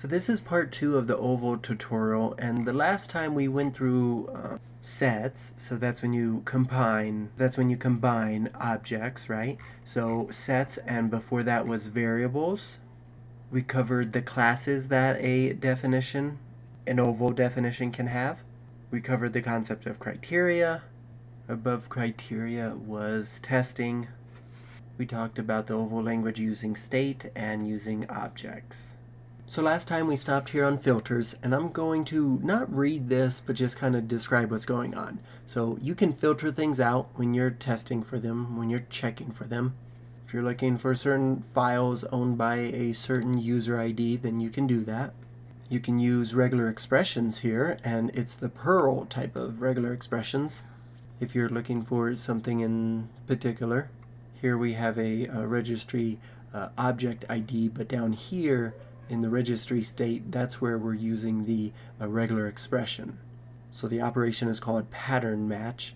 So this is part 2 of the oval tutorial, and the last time we went through sets. So that's when you combine objects, right? So sets, and before that was variables. We covered the classes that an oval definition can have. We covered the concept of criteria. Above criteria was testing. We talked about the oval language using state and using objects. So last time we stopped here on filters, and I'm going to not read this, but just kind of describe what's going on. So you can filter things out when you're testing for them, when you're checking for them. If you're looking for certain files owned by a certain user ID, then you can do that. You can use regular expressions here, and it's the Perl type of regular expressions. If you're looking for something in particular, here we have a registry object ID, but down here in the registry state, that's where we're using the regular expression. So the operation is called pattern match,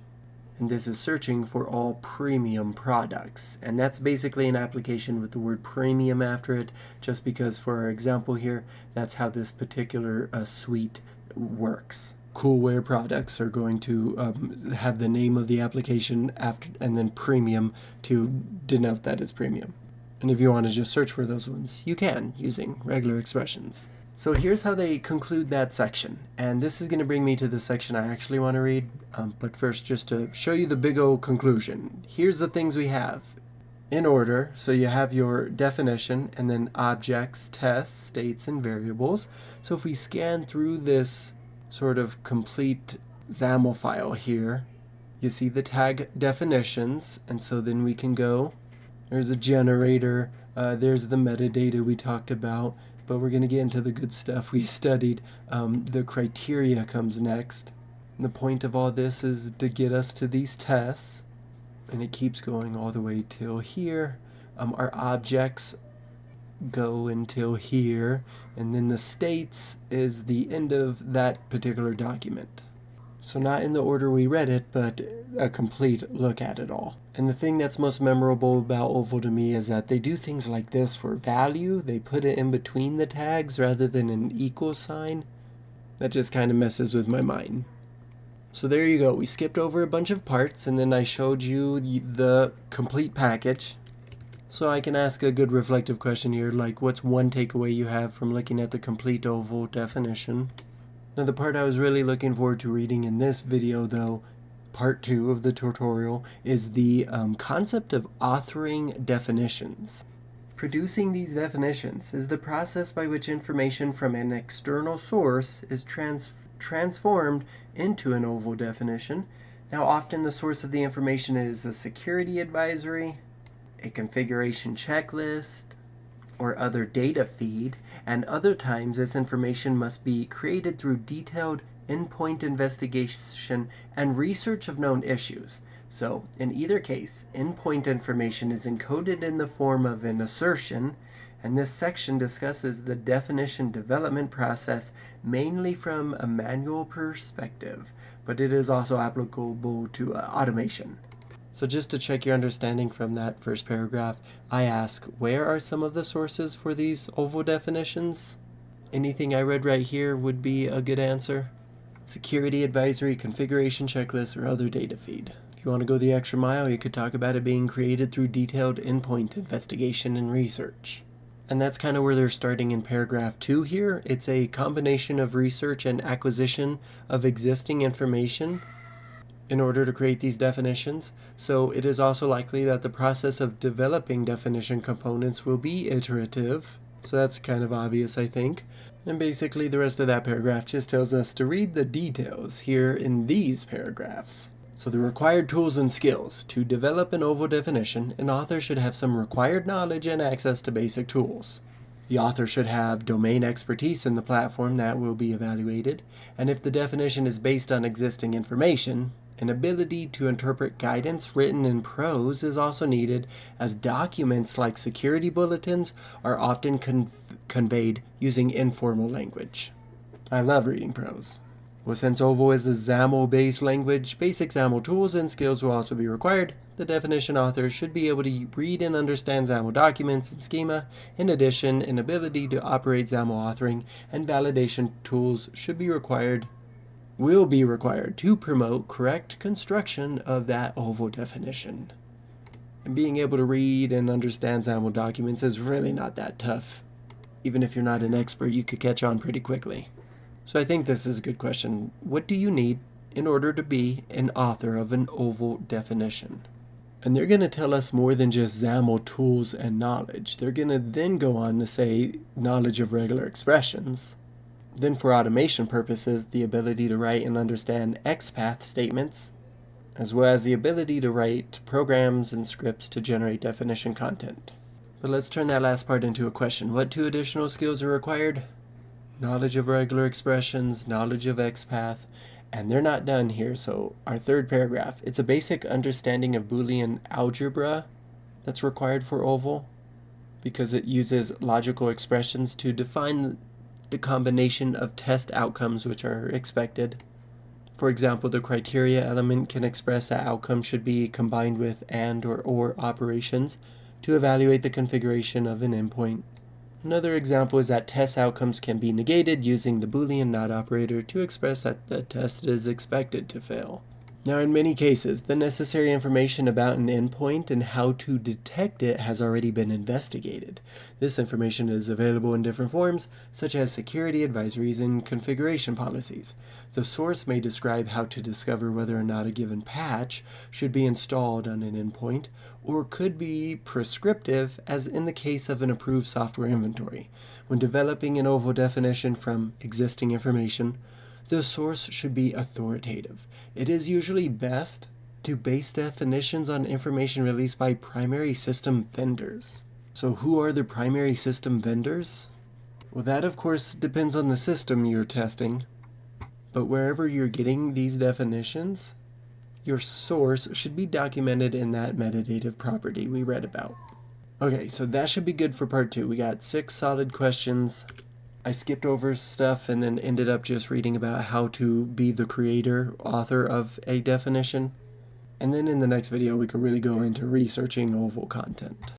and this is searching for all premium products. And that's basically an application with the word premium after it, just because for our example here, that's how this particular suite works. Coolware products are going to have the name of the application after, and then premium to denote that it's premium. And if you want to just search for those ones, you can, using regular expressions. So here's how they conclude that section. And this is going to bring me to the section I actually want to read. But first, just to show you the big old conclusion. Here's the things we have in order. So you have your definition, and then objects, tests, states, and variables. So if we scan through this sort of complete XAML file here, you see the tag definitions. And so then we can go. There's a generator, there's the metadata we talked about, but we're going to get into the good stuff we studied. The criteria comes next. And the point of all this is to get us to these tests, and it keeps going all the way till here. Our objects go until here, and then the states is the end of that particular document. So not in the order we read it, but a complete look at it all. And the thing that's most memorable about Oval to me is that they do things like this for value. They put it in between the tags rather than an equal sign. That just kind of messes with my mind. So there you go. We skipped over a bunch of parts, and then I showed you the complete package. So I can ask a good reflective question here, like what's one takeaway you have from looking at the complete oval definition? Now the part I was really looking forward to reading in this video, though, part 2 of the tutorial, is the concept of authoring definitions. Producing these definitions is the process by which information from an external source is transformed into an oval definition. Now often the source of the information is a security advisory, a configuration checklist, or other data feed, and other times this information must be created through detailed endpoint investigation and research of known issues. So in either case, endpoint information is encoded in the form of an assertion, and this section discusses the definition development process mainly from a manual perspective, but it is also applicable to automation. So just to check your understanding from that first paragraph, I ask, where are some of the sources for these oval definitions? Anything I read right here would be a good answer. Security advisory, configuration checklist, or other data feed. If you want to go the extra mile, you could talk about it being created through detailed endpoint investigation and research. And that's kind of where they're starting in paragraph 2 here. It's a combination of research and acquisition of existing information in order to create these definitions. So it is also likely that the process of developing definition components will be iterative. So that's kind of obvious, I think. And basically the rest of that paragraph just tells us to read the details here in these paragraphs. So the required tools and skills. To develop an oval definition, an author should have some required knowledge and access to basic tools. The author should have domain expertise in the platform that will be evaluated, and if the definition is based on existing information, an ability to interpret guidance written in prose is also needed, as documents like security bulletins are often conveyed using informal language. I love reading prose. Well, since OVO is a XAML-based language, basic XAML tools and skills will also be required. The definition author should be able to read and understand XAML documents and schema. In addition, an ability to operate XAML authoring and validation tools will be required to promote correct construction of that OVO definition. And being able to read and understand XAML documents is really not that tough. Even if you're not an expert, you could catch on pretty quickly. So I think this is a good question. What do you need in order to be an author of an OVO definition? And they're going to tell us more than just XAML tools and knowledge. They're going to then go on to say knowledge of regular expressions. Then for automation purposes, the ability to write and understand XPath statements, as well as the ability to write programs and scripts to generate definition content. But let's turn that last part into a question. What 2 additional skills are required? Knowledge of regular expressions, knowledge of XPath, and they're not done here. So our third paragraph, it's a basic understanding of Boolean algebra that's required for OVO because it uses logical expressions to define the combination of test outcomes which are expected. For example, the criteria element can express that outcome should be combined with and or operations to evaluate the configuration of an endpoint. Another example is that test outcomes can be negated using the Boolean not operator to express that the test is expected to fail. Now, in many cases, the necessary information about an endpoint and how to detect it has already been investigated. This information is available in different forms, such as security advisories and configuration policies. The source may describe how to discover whether or not a given patch should be installed on an endpoint, or could be prescriptive, as in the case of an approved software inventory. When developing an OVO definition from existing information, the source should be authoritative. It is usually best to base definitions on information released by primary system vendors. So who are the primary system vendors? Well, that of course depends on the system you're testing, but wherever you're getting these definitions, your source should be documented in that metadata property we read about. Okay, so that should be good for part 2. We got 6 solid questions. I skipped over stuff and then ended up just reading about how to be the creator, author of a definition. And then in the next video, we could really go into researching OVO content.